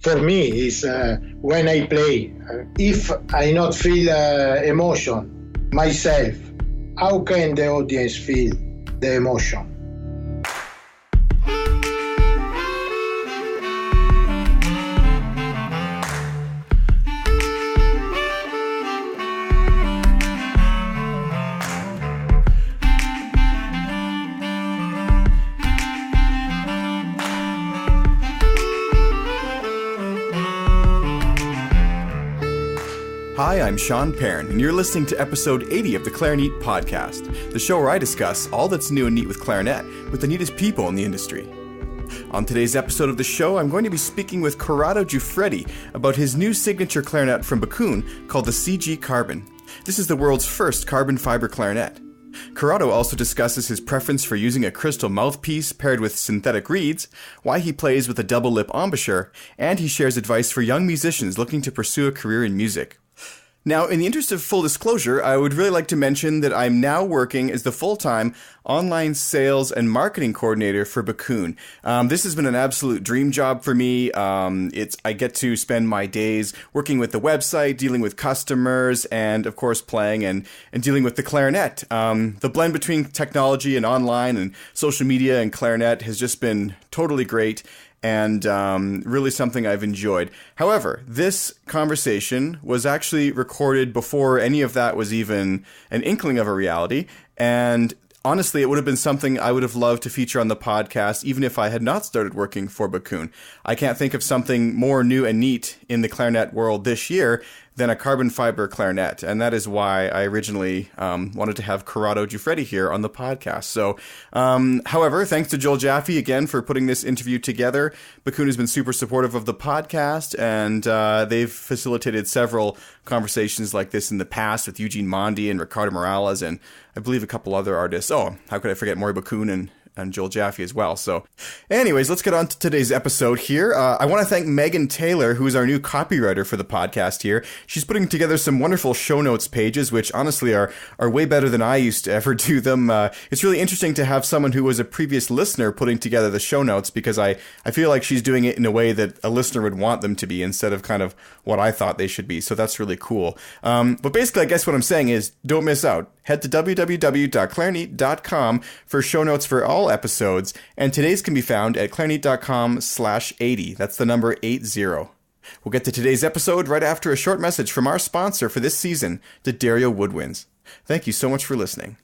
for me is when I play. If I not feel emotion myself, how can the audience feel the emotion? Hi, I'm Sean Perrin, and you're listening to episode 80 of the Clarinet Podcast, the show where I discuss all that's new and neat with clarinet with the neatest people in the industry. On today's episode of the show, I'm going to be speaking with Corrado Guiffredi about his new signature clarinet from Backun called the CG Carbon. This is the world's first carbon fiber clarinet. Corrado also discusses his preference for using a crystal mouthpiece paired with synthetic reeds, why he plays with a double lip embouchure, and he shares advice for young musicians looking to pursue a career in music. Now, in the interest of full disclosure, I would really like to mention that I'm now working as the full-time online sales and marketing coordinator for Backun. This has been an absolute dream job for me. I get to spend my days working with the website, dealing with customers, and of course playing and dealing with the clarinet. The blend between technology and online and social media and clarinet has just been totally great. And really something I've enjoyed. However, this conversation was actually recorded before any of that was even an inkling of a reality. And honestly, it would have been something I would have loved to feature on the podcast, even if I had not started working for Backun. I can't think of something more new and neat in the clarinet world this year than a carbon fiber clarinet. And that is why I originally wanted to have Corrado Guiffredi here on the podcast. So, however, thanks to Joel Jaffe again for putting this interview together. Backun has been super supportive of the podcast, and they've facilitated several conversations like this in the past with Eugene Mondi and Ricardo Morales, and I believe a couple other artists. Oh, how could I forget Maury Backun and Joel Jaffe as well. So anyways, let's get on to today's episode here. I want to thank Megan Taylor, who is our new copywriter for the podcast here. She's putting together some wonderful show notes pages, which honestly are way better than I used to ever do them. It's really interesting to have someone who was a previous listener putting together the show notes, because I feel like she's doing it in a way that a listener would want them to be instead of kind of what I thought they should be. So that's really cool. But basically, I guess what I'm saying is don't miss out. Head to www.clarinet.com for show notes for all episodes, and today's can be found at clarinet.com/80. That's the number 80. We'll get to today's episode right after a short message from our sponsor for this season, D'Addario Woodwinds. Thank you so much for listening.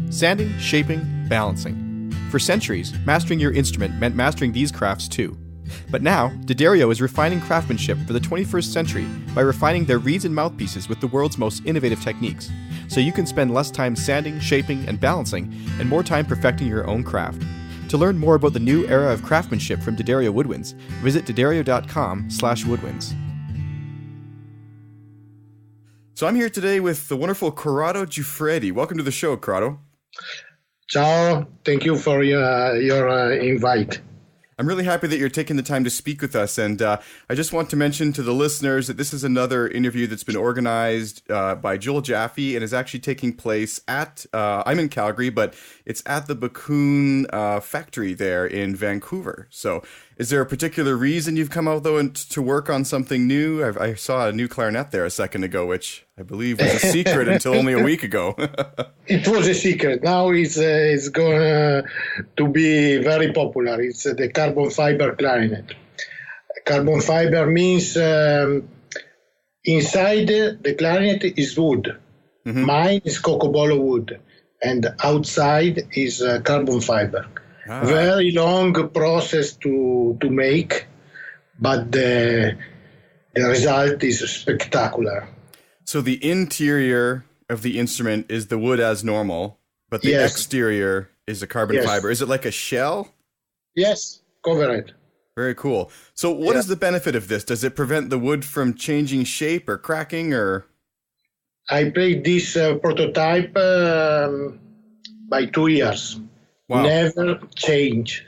Sanding, shaping, balancing. For centuries, mastering your instrument meant mastering these crafts too. But now, D'Addario is refining craftsmanship for the 21st century by refining their reeds and mouthpieces with the world's most innovative techniques, so you can spend less time sanding, shaping, and balancing, and more time perfecting your own craft. To learn more about the new era of craftsmanship from D'Addario Woodwinds, visit D'Addario.com/woodwinds. So I'm here today with the wonderful Corrado Guiffredi. Welcome to the show, Corrado. Ciao. Thank you for your invite. I'm really happy that you're taking the time to speak with us, and I just want to mention to the listeners that this is another interview that's been organized by Joel Jaffe and is actually taking place at, I'm in Calgary, but it's at the Backun factory there in Vancouver. So is there a particular reason you've come out, though, to work on something new? I saw a new clarinet there a second ago, which I believe was a secret until only a week ago. It was a secret. Now it's going to be very popular. It's the carbon fiber clarinet. Carbon fiber means inside the clarinet is wood. Mm-hmm. Mine is cocobolo wood, and outside is carbon fiber. Ah. Very long process to make, but the result is spectacular. So the interior of the instrument is the wood as normal, but the exterior is a carbon fiber. Is it like a shell? Yes, cover it. Very cool. So what is the benefit of this? Does it prevent the wood from changing shape or cracking, or? I played this prototype by 2 years. Wow. Never change.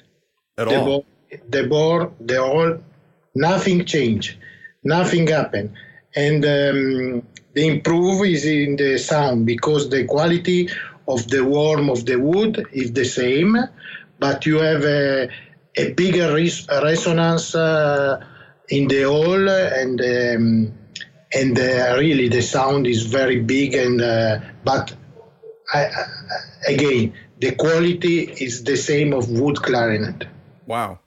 At all? The board, the whole, nothing change. Nothing happened. And the improve is in the sound, because the quality of the warmth of the wood is the same, but you have a bigger resonance in the hall, and really the sound is very big, but again, the quality is the same of wood clarinet. Wow.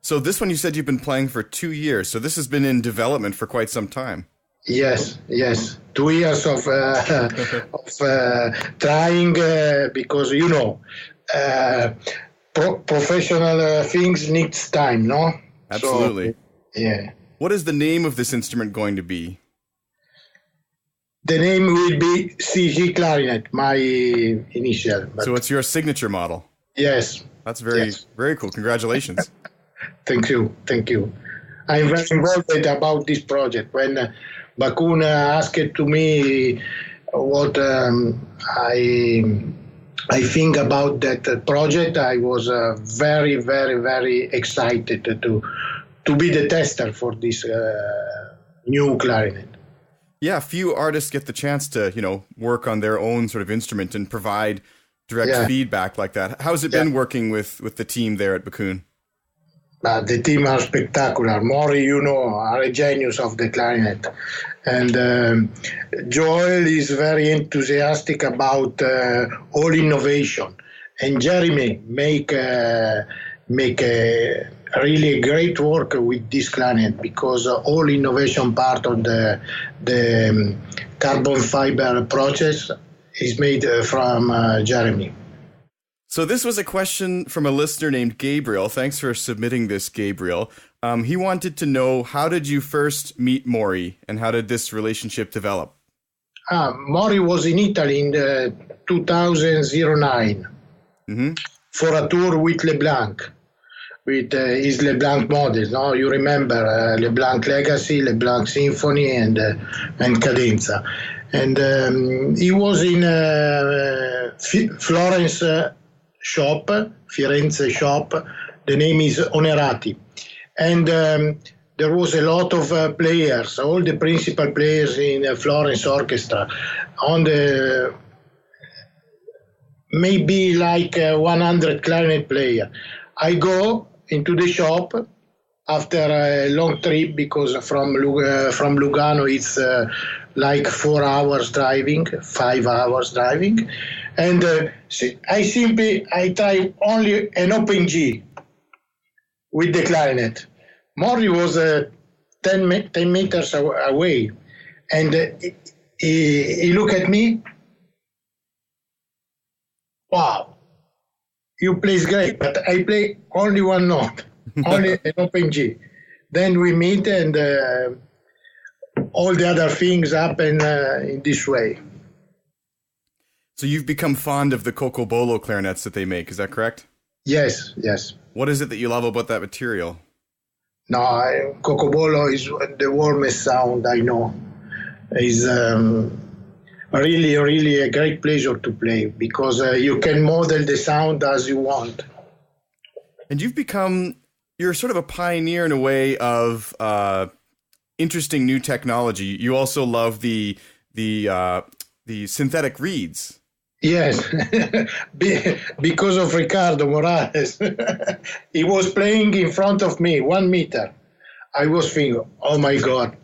So this one you said you've been playing for 2 years, so this has been in development for quite some time. Yes. 2 years of trying, because, professional things needs time, no? Absolutely. So, yeah. What is the name of this instrument going to be? The name will be CG Clarinet, my initial. So it's your signature model? Yes. That's very cool. Congratulations. Thank you. I'm very involved about this project. When Backun asked to me what I think about that project, I was very, very, very excited to be the tester for this new clarinet. Yeah, few artists get the chance to, work on their own sort of instrument and provide direct feedback like that. How's it been working with the team there at Backun? The team are spectacular. Maury, are a genius of the clarinet. And Joel is very enthusiastic about all innovation. And Jeremy make really great work with this clarinet, because all innovation part of the carbon fiber process is made from Jeremy. So this was a question from a listener named Gabriel. Thanks for submitting this, Gabriel. He wanted to know, how did you first meet Maury, and how did this relationship develop? Maury was in Italy in 2009 for a tour with LeBlanc, with his LeBlanc models. No, you remember LeBlanc Legacy, LeBlanc Symphony, and Cadenza. And he was in Florence shop, Firenze shop. The name is Onerati. And there was a lot of players, all the principal players in Florence Orchestra, on the maybe like 100 clarinet player. I go into the shop after a long trip, because from Lugano it's like 4 hours driving, 5 hours driving. And I try only an open G with the clarinet. Maury was 10 meters away, and he looked at me. Wow, you play great, but I play only one note, only an open G. Then we meet, and all the other things happen in this way. So you've become fond of the Cocobolo clarinets that they make, is that correct? Yes. What is it that you love about that material? No, Cocobolo is the warmest sound I know. It's really, really a great pleasure to play, because you can model the sound as you want. And you're sort of a pioneer in a way of interesting new technology. You also love the synthetic reeds. Yes, because of Ricardo Morales. He was playing in front of me, 1 meter. I was thinking, oh my God,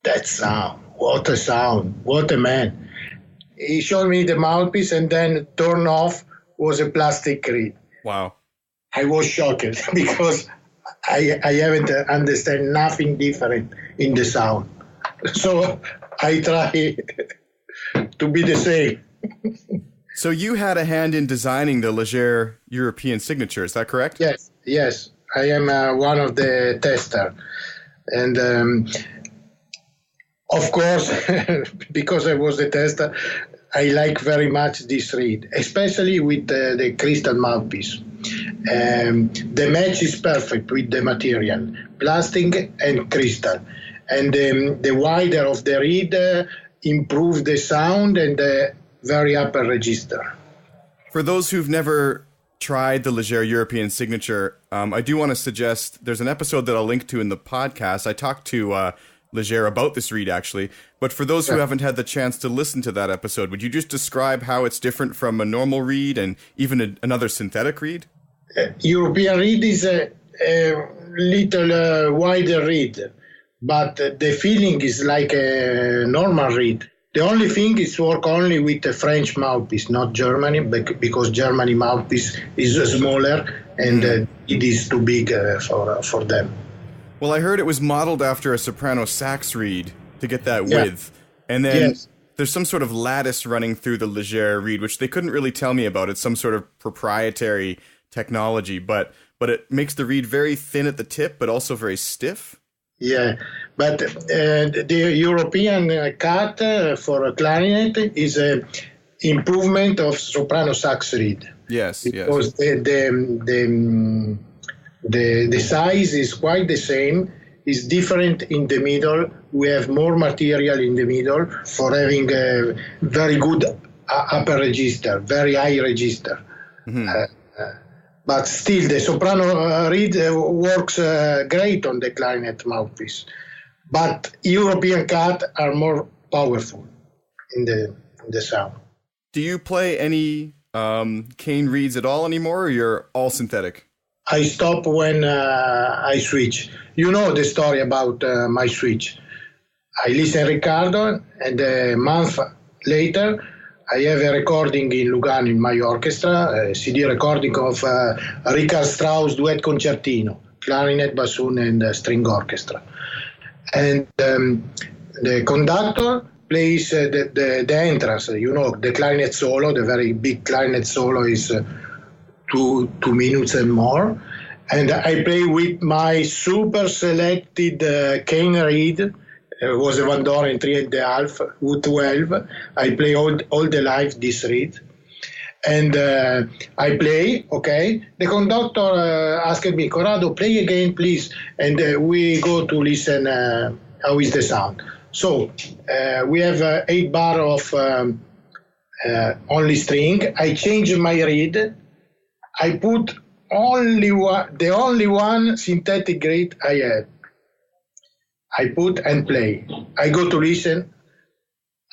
that sound, what a sound, what a man. He showed me the mouthpiece, and then turn off was a plastic reed. Wow. I was shocked because I haven't understand nothing different in the sound. So I try to be the same. So you had a hand in designing the Legere European signature, is that correct? Yes. I am one of the testers. And of course, because I was the tester, I like very much this reed, especially with the crystal mouthpiece. The match is perfect with the material, plastic and crystal. And the wider of the reed improves the sound and the very upper register. For those who've never tried the Legere European signature, I do want to suggest there's an episode that I'll link to in the podcast. I talked to Legere about this reed, actually. But for those who haven't had the chance to listen to that episode, would you just describe how it's different from a normal reed and even another synthetic reed? European reed is little wider reed, but the feeling is like a normal reed. The only thing is work only with a French mouthpiece, not Germany, because Germany mouthpiece is smaller and it is too big for them. Well, I heard it was modeled after a soprano sax reed to get that width. And then there's some sort of lattice running through the Legere Reed, which they couldn't really tell me about. It's some sort of proprietary technology, but it makes the reed very thin at the tip, but also very stiff. Yeah, but the European cut for a clarinet is an improvement of soprano sax reed. Yes, because the size is quite the same. It's different in the middle. We have more material in the middle for having a very good upper register, very high register. But still, the soprano reed works great on the clarinet mouthpiece. But European cut are more powerful in the sound. Do you play any cane reeds at all anymore, or you're all synthetic? I stop when I switch. You know the story about my switch. I listen to Riccardo, and a month later, I have a recording in Lugano in my orchestra, a CD recording of Richard Strauss Duet Concertino, clarinet, bassoon, and string orchestra. And the conductor plays the entrance. You know, the clarinet solo, the very big clarinet solo is 2 minutes and more. And I play with my super selected cane reed. It was a Van Doren 3.5, U12. I play all the life this reed. And I play, okay. The conductor asked me, Corrado, play again, please. And we go to listen how is the sound. So we have 8 bar of only string. I change my reed. I put the only one synthetic reed I have. I put and play. I go to listen.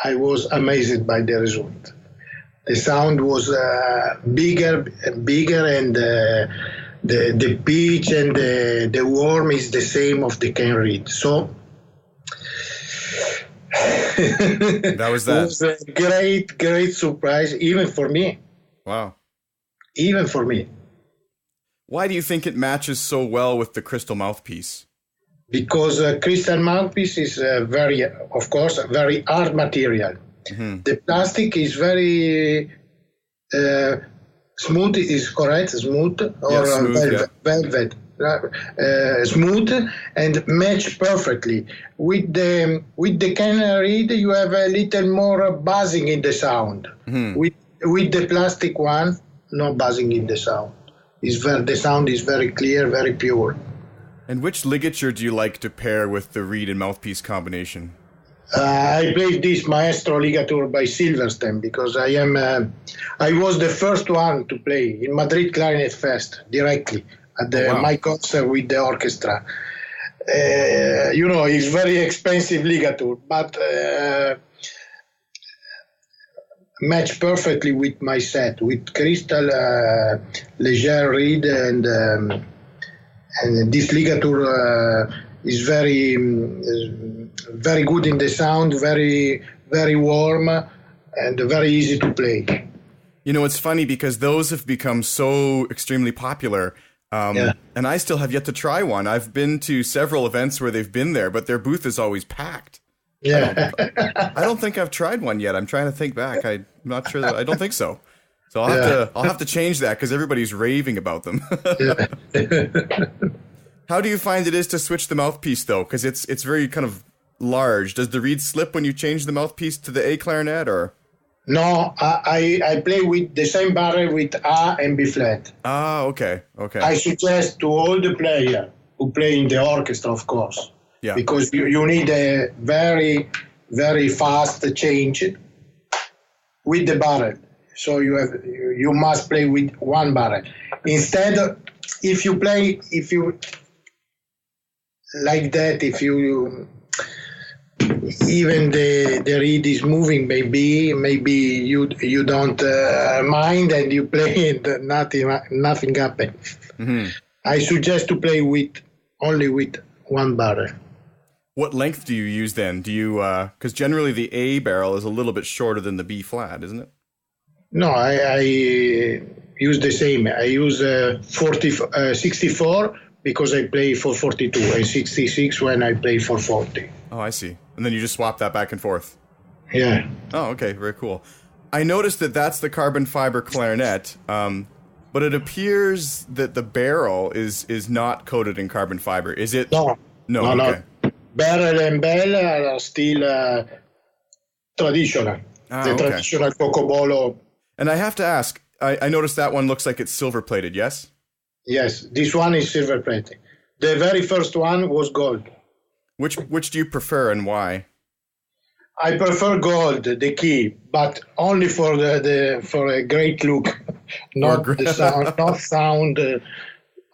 I was amazed by the result. The sound was bigger, and the pitch and the warm is the same of the cane reed. So that was that. It was a great surprise, even for me. Wow. Even for me. Why do you think it matches so well with the crystal mouthpiece? Because crystal mouthpiece is very hard material. The plastic is very smooth, is correct? Smooth or smooth, velvet. Smooth and match perfectly. With the cane reed, you have a little more buzzing in the sound. With the plastic one, no buzzing in the sound. The sound is very clear, very pure. And which ligature do you like to pair with the reed and mouthpiece combination? I played this Maestro ligature by Silverstein because I was the first one to play in Madrid Clarinet Fest directly at my concert with the orchestra. It's very expensive ligature, but match perfectly with my set, with crystal, Legere Reed, and this ligature is very, very good in the sound, very, very warm, and very easy to play. You know, it's funny because those have become so extremely popular, and I still have yet to try one. I've been to several events where they've been there, but their booth is always packed. Yeah, I don't think I've tried one yet. I'm trying to think back. I'm not sure I don't think so. So I'll have to change that because everybody's raving about them. How do you find it is to switch the mouthpiece though? Because it's very kind of large. Does the reed slip when you change the mouthpiece to the A clarinet or? No, I play with the same barrel with A and B flat. Ah, okay. I suggest to all the players who play in the orchestra, of course. Yeah. Because you need a very, very fast change with the barrel. So you must play with one barrel. Instead, if you like that, if you even the reed is moving, maybe you don't mind and you play and nothing happens. I suggest to play with only with one barrel. What length do you use then? Do you, because generally the A barrel is a little bit shorter than the B flat, isn't it? No, I use the same. I use 64 because I play for 42 and 66 when I play for 40. Oh, I see. And then you just swap that back and forth. Yeah. Oh, okay. Very cool. I noticed that that's the carbon fiber clarinet, but it appears that the barrel is not coated in carbon fiber. Is it? No. Okay. No. Barrel and bell are still traditional. Traditional cocobolo. And I have to ask, I noticed that one looks like it's silver plated, yes? Yes, this one is silver plated. The very first one was gold. Which do you prefer and why? I prefer gold, the key, but only for for a great look, not the sound. Not sound.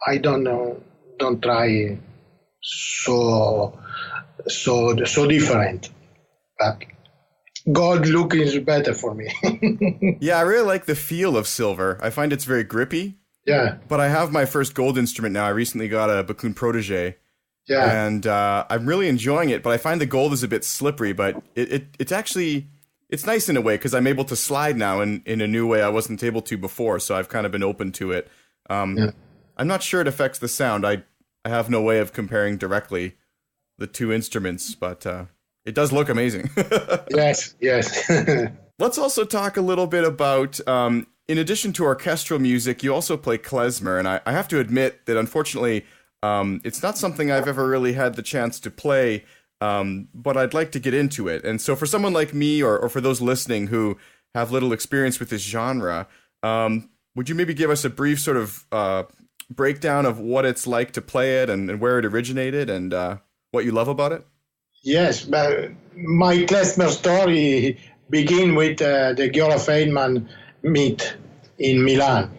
I don't know. Don't try so different. But gold look is better for me. Yeah, I really like the feel of silver. I find it's very grippy. Yeah. But I have my first gold instrument now. I recently got a Backun Protégé. Yeah. And I'm really enjoying it, but I find the gold is a bit slippery, but it's actually, it's nice in a way because I'm able to slide now in a new way I wasn't able to before, so I've kind of been open to it. I'm not sure it affects the sound. I have no way of comparing directly the two instruments, but it does look amazing. Yes. Let's also talk a little bit about, in addition to orchestral music, you also play klezmer, and I have to admit that unfortunately, it's not something I've ever really had the chance to play, but I'd like to get into it. And so for someone like me, or for those listening who have little experience with this genre, would you maybe give us a brief sort of breakdown of what it's like to play it and where it originated and what you love about it? Yes, but my klezmer story begins with the Giora Feynman meet in Milan,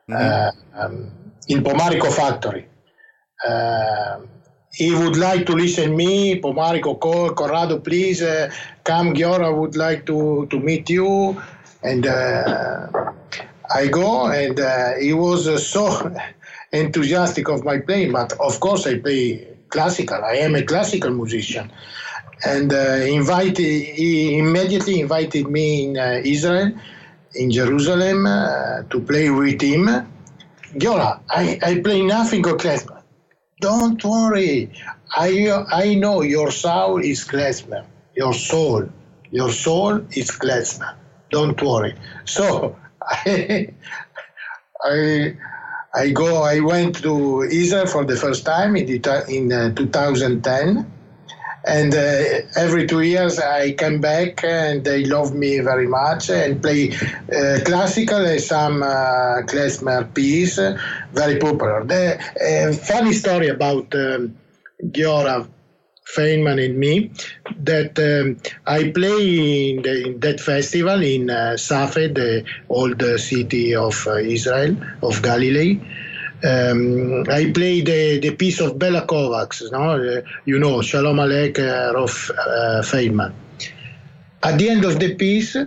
in Pomarico factory. He would like to listen me. Pomarico call Corrado, please come. Giora would like to meet you, and I go, and he was so enthusiastic of my playing. But of course, I play classical. I am a classical musician, and he immediately invited me in Israel, in Jerusalem, to play with him. Giora, I play nothing of klezmer. Don't worry. I know your soul is klezmer. Your soul is klezmer. Don't worry. So I went to Israel for the first time in 2010, and every 2 years I come back, and they love me very much and play classical and some klezmer piece, very popular. The funny story about Giora Feynman and me, that I play in that festival in Safed, the old city of Israel, of Galilee. I play the piece of Bela Kovacs, Shalom Alek of Feynman. At the end of the piece,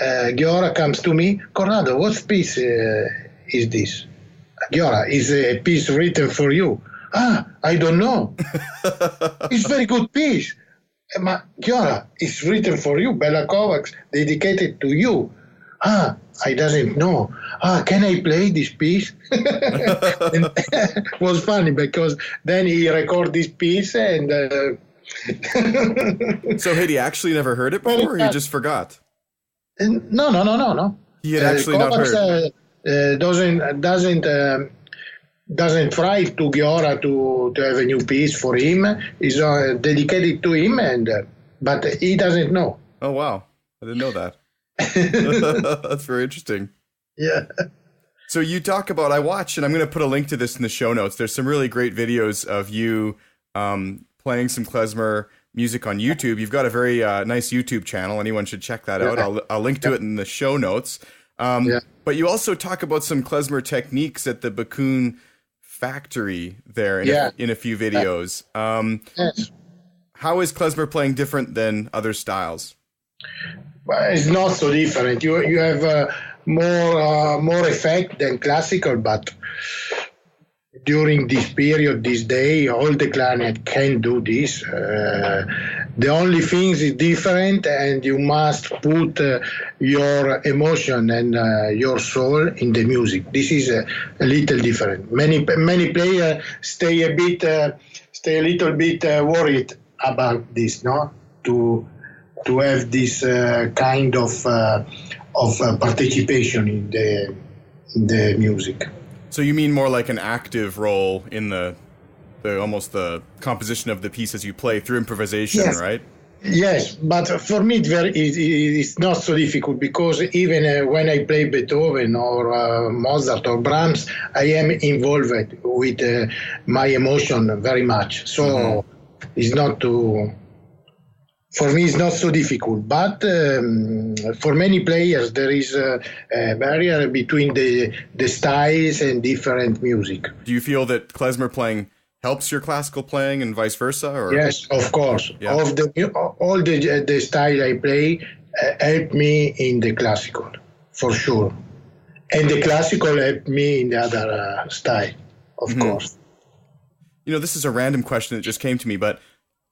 Giora comes to me, Corrado, what piece is this? Giora, is a piece written for you. I don't know. It's very good piece. Giora, it's written for you, Bela Kovacs, dedicated to you. I doesn't know. Can I play this piece? It was funny because then he recorded this piece and... So had he actually never heard it before, or he just forgot? No. He had actually Kovacs, not heard. Doesn't try to Giora to have a new piece for him. It's dedicated to him, but he doesn't know. Oh, wow. I didn't know that. That's very interesting. Yeah. So you talk about, I watch, and I'm going to put a link to this in the show notes. There's some really great videos of you playing some klezmer music on YouTube. You've got a very nice YouTube channel. Anyone should check that out. I'll link to it in the show notes. But you also talk about some klezmer techniques at the Backun factory there in a few videos. Yes. How is klezmer playing different than other styles? Well, it's not so different. You have more effect than classical, but during this period, this day, all the clarinet can do this. The only thing is different, and you must put your emotion and your soul in the music. This is a little different. Many players stay a little bit worried about this, no? To have this kind of participation in the music. So you mean more like an active role in the almost the composition of the piece as you play through improvisation, yes. Right? Yes, but for me it's not so difficult, because even when I play Beethoven or Mozart or Brahms, I am involved with my emotion very much. So it's not too... For me, it's not so difficult, but for many players, there is a barrier between the styles and different music. Do you feel that klezmer playing helps your classical playing and vice versa? Or? Yes, of course. Yeah. All the style I play help me in the classical, for sure. And the classical help me in the other style, of course. You know, this is a random question that just came to me, but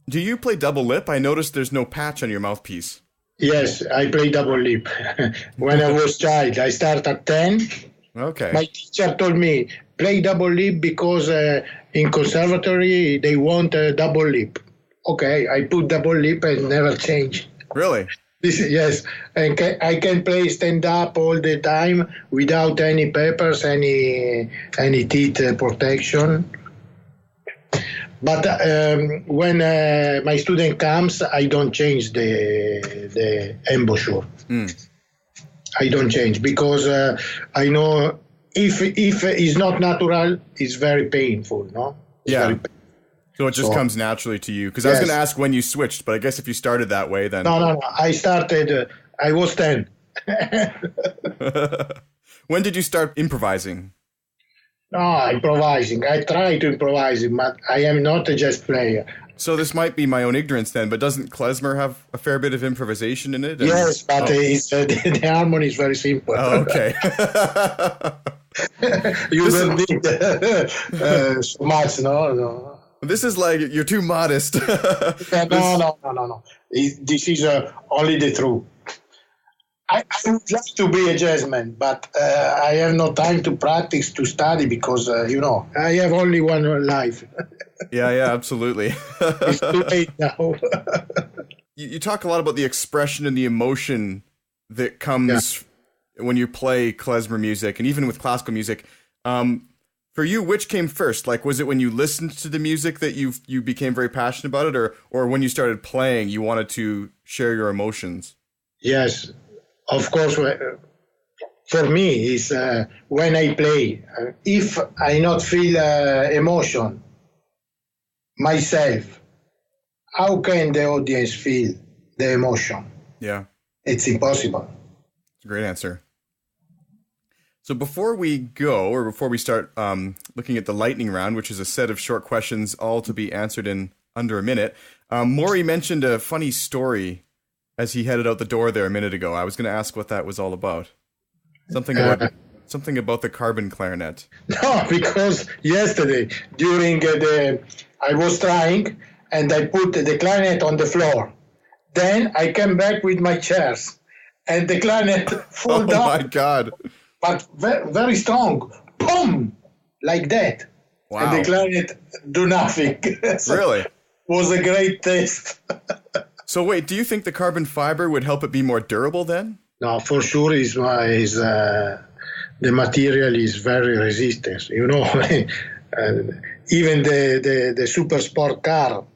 do you play double lip? I noticed there's no patch on your mouthpiece. Yes, I play double lip. When I was child, I start at 10. Okay. My teacher told me, play double lip because in conservatory they want a double lip. Okay, I put double lip and never change. Really? Yes, and I can play stand up all the time without any papers, any teeth protection. But when my student comes, I don't change the embouchure. I don't change because I know if it's not natural, it's very painful. No. Yeah. So it just comes naturally to you. Because I was going to ask when you switched, but I guess if you started that way, then... No. I started, I was 10. When did you start improvising? No, improvising. I try to improvise, but I am not a jazz player. So this might be my own ignorance then, but doesn't klezmer have a fair bit of improvisation in it? Yes, but the harmony is very simple. Oh, okay. You don't need so much, no. This is like, you're too modest. No. This is only the truth. I would like to be a jazzman, but I have no time to practice, to study, because, I have only one life. Yeah, absolutely. It's too late now. You talk a lot about the expression and the emotion that comes when you play klezmer music, and even with classical music. For you, which came first? Like, was it when you listened to the music that you became very passionate about it, or when you started playing, you wanted to share your emotions? Yes, of course. For me, is when I play. If I not feel emotion myself, how can the audience feel the emotion? Yeah, it's impossible. It's a great answer. So before we start looking at the lightning round, which is a set of short questions, all to be answered in under a minute, Maury mentioned a funny story as he headed out the door there a minute ago. I was going to ask what that was all about. Something about the carbon clarinet. No, because yesterday during I was trying and I put the clarinet on the floor. Then I came back with my chairs and the clarinet fell down. Oh my God. But very strong, boom, like that. Wow. And the clarinet do nothing. So really? Was a great test. So wait, do you think the carbon fiber would help it be more durable then? No, for sure. The material is very resistant. Even the super sport car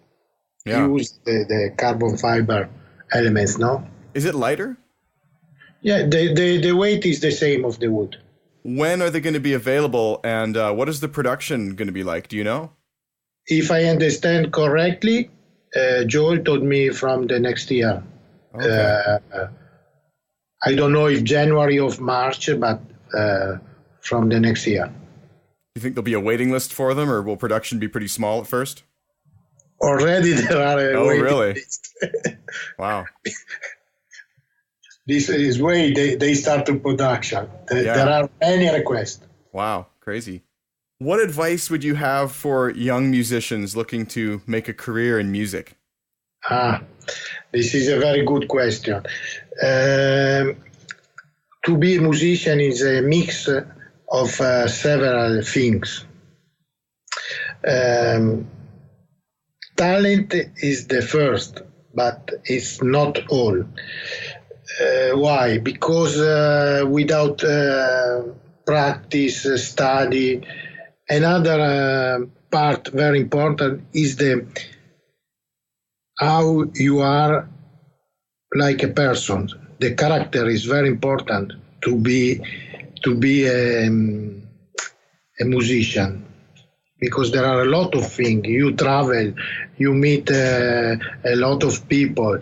use the carbon fiber elements. No. Is it lighter? Yeah, the weight is the same of the wood. When are they going to be available, and what is the production going to be like? Do you know? If I understand correctly, Joel told me from the next year. Okay. I don't know if January or March, but from the next year. You think there'll be a waiting list for them, or will production be pretty small at first? Already there are a waiting really? list. Wow. This is way they start to production. There are many requests. Wow, crazy. What advice would you have for young musicians looking to make a career in music? This is a very good question. To be a musician is a mix of several things. Talent is the first, but it's not all. Why? Because without practice, study, another part very important is the how you are like a person. The character is very important to be a musician, because there are a lot of things. You travel, you meet a lot of people.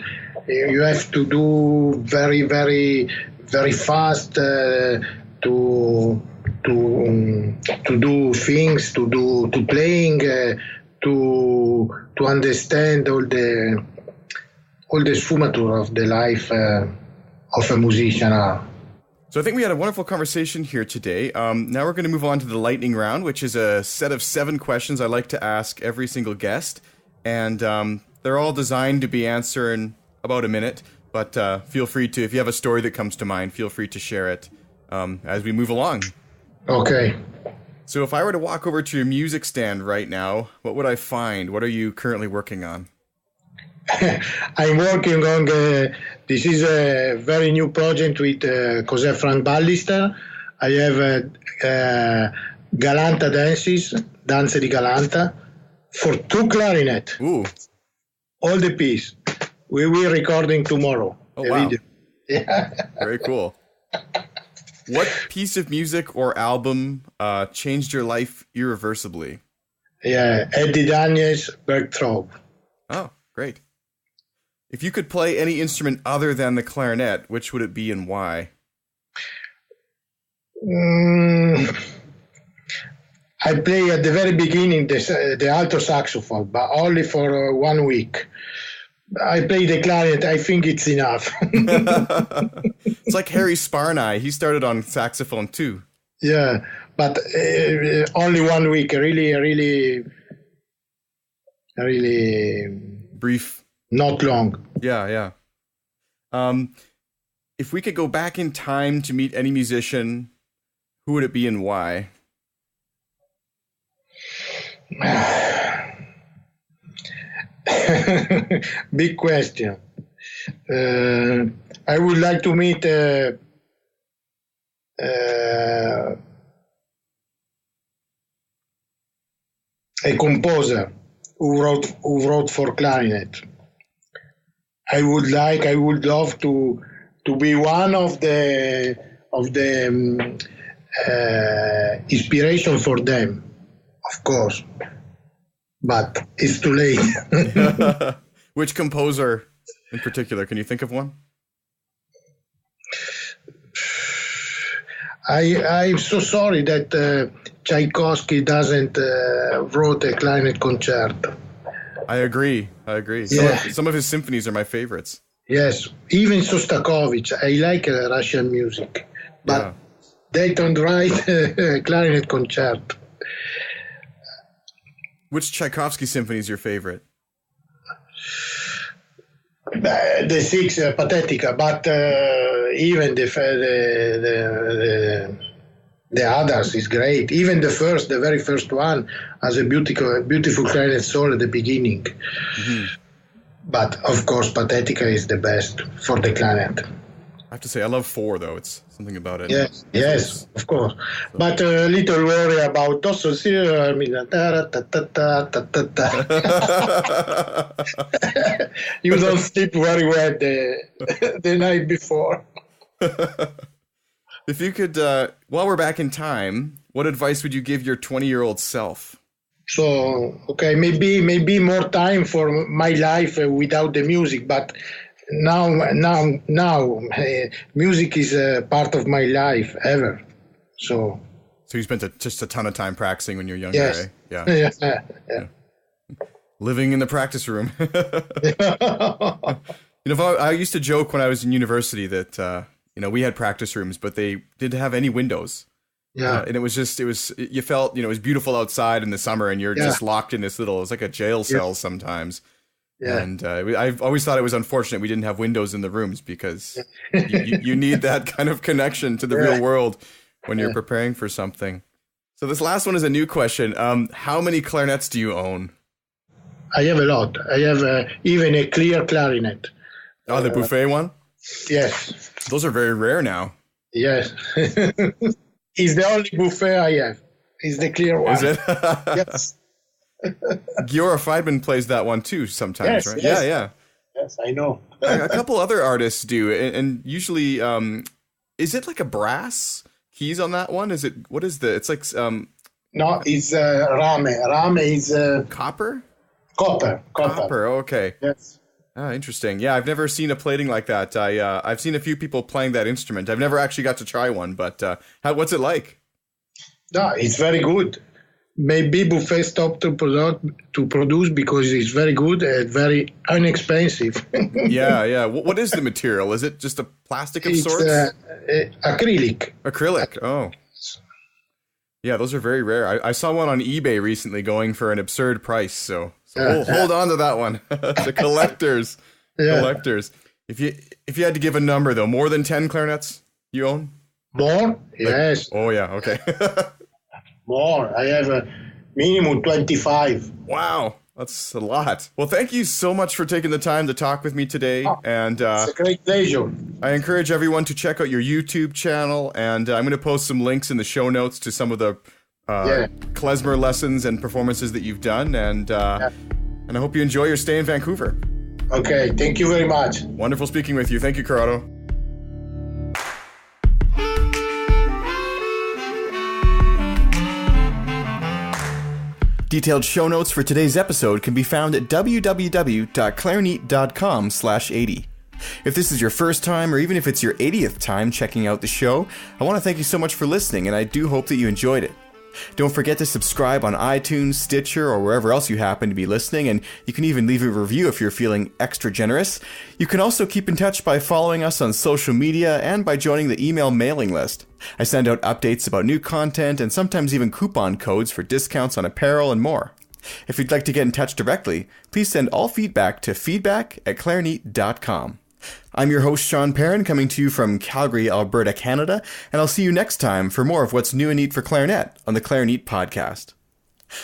You have to do very, very, very fast to do things, to playing, to understand all the sfumature of the life of a musician. So I think we had a wonderful conversation here today. Now we're going to move on to the lightning round, which is a set of 7 questions I like to ask every single guest. And they're all designed to be answered in about a minute. But feel free to, if you have a story that comes to mind, feel free to share it as we move along. Okay. So if I were to walk over to your music stand right now, what would I find? What are you currently working on? I'm working on this is a very new project with José Frank Ballister. I have Galanta Danze di Galanta, for 2 clarinet. Ooh. All the piece. We will recording tomorrow. Oh, wow. Video. Yeah. Very cool. What piece of music or album changed your life irreversibly? Yeah, Eddie Daniels, Bergtraub. Oh, great. If you could play any instrument other than the clarinet, which would it be and why? I play at the very beginning the alto saxophone, but only for 1 week. I play the clarinet. I think it's enough. It's like Harry Sparney. He started on saxophone too. Yeah, but only 1 week. Really Brief. Not long. Yeah. If we could go back in time to meet any musician, who would it be and why? Big question. I would like to meet a composer who wrote for clarinet. I would love to be one of the inspiration for them, of course. But it's too late. Which composer in particular? Can you think of one? I'm so sorry that Tchaikovsky doesn't wrote a clarinet concerto. I agree. Yeah. Some of his symphonies are my favorites. Yes, even Shostakovich. I like Russian music, but they don't write a clarinet concerto. Which Tchaikovsky symphony is your favorite? The 6 Pathetica, but even the others is great. Even the very first one has a beautiful clarinet solo at the beginning. Mm-hmm. But of course, Pathetica is the best for the clarinet. I have to say, I love 4 though. It's something about it. Yes, of course. But a little worry about also. You don't sleep very well the night before. If you could, while we're back in time, what advice would you give your 20-year-old self? So, okay, maybe more time for my life without the music, but now, music is a part of my life ever. So you spent just a ton of time practicing when you were younger, yes. eh? Yeah. Living in the practice room. I used to joke when I was in university that we had practice rooms, but they didn't have any windows. Yeah. And you felt, it was beautiful outside in the summer and you're just locked in this little, it's like a jail cell sometimes. Yeah. And I've always thought it was unfortunate we didn't have windows in the rooms because you need that kind of connection to the real world when you're preparing for something. So this last one is a new question. How many clarinets do you own? I have a lot. I have even a clear clarinet. Oh, the buffet one? Yes. Those are very rare now. Yes. It's the only buffet I have. It's the clear one. Is it? Yes. Giora Friedman plays that one too sometimes, right? Yes. Yeah. Yes, I know. A couple other artists do, and usually, is it like a brass keys on that one? It's like... No, it's rame. Rame is... Copper? Copper. Okay. Yes. Ah, interesting. Yeah, I've never seen a plating like that. I've seen a few people playing that instrument. I've never actually got to try one, but what's it like? No, it's very good. Maybe buffet stopped to produce because it's very good and very inexpensive. Yeah. What is the material? Is it just a plastic of sorts? Acrylic. Acrylic. Oh. Yeah, those are very rare. I saw one on eBay recently going for an absurd price, so hold on to that one. The collectors. Yeah. Collectors. If you had to give a number though, more than 10 clarinets you own? More? Yes. Oh yeah, okay. More. I have a minimum 25. Wow, that's a lot. Well, thank you so much for taking the time to talk with me today. And it's a great pleasure. I encourage everyone to check out your YouTube channel, and I'm going to post some links in the show notes to some of the Klezmer lessons and performances that you've done. And I hope you enjoy your stay in Vancouver. Okay, thank you very much. Wonderful speaking with you. Thank you, Corrado. Detailed show notes for today's episode can be found at www.clarinet.com/80. If this is your first time, or even if it's your 80th time checking out the show, I want to thank you so much for listening, and I do hope that you enjoyed it. Don't forget to subscribe on iTunes, Stitcher, or wherever else you happen to be listening, and you can even leave a review if you're feeling extra generous. You can also keep in touch by following us on social media and by joining the email mailing list. I send out updates about new content and sometimes even coupon codes for discounts on apparel and more. If you'd like to get in touch directly, please send all feedback to feedback@clarinet.com. I'm your host, Sean Perrin, coming to you from Calgary, Alberta, Canada, and I'll see you next time for more of what's new and neat for clarinet on the Clarinet Podcast.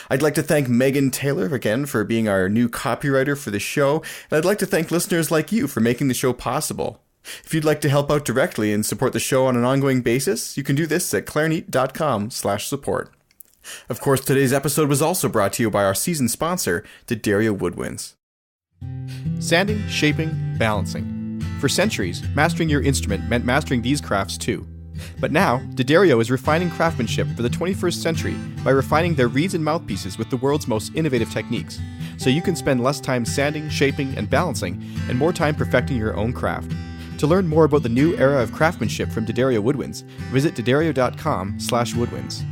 I'd like to thank Megan Taylor again for being our new copywriter for the show, and I'd like to thank listeners like you for making the show possible. If you'd like to help out directly and support the show on an ongoing basis, you can do this at clarinet.com/support. Of course, today's episode was also brought to you by our season sponsor, D'Addario Woodwinds. Sanding, shaping, balancing. For centuries, mastering your instrument meant mastering these crafts too. But now, D'Addario is refining craftsmanship for the 21st century by refining their reeds and mouthpieces with the world's most innovative techniques, so you can spend less time sanding, shaping, and balancing, and more time perfecting your own craft. To learn more about the new era of craftsmanship from D'Addario Woodwinds, visit D'Addario.com/woodwinds.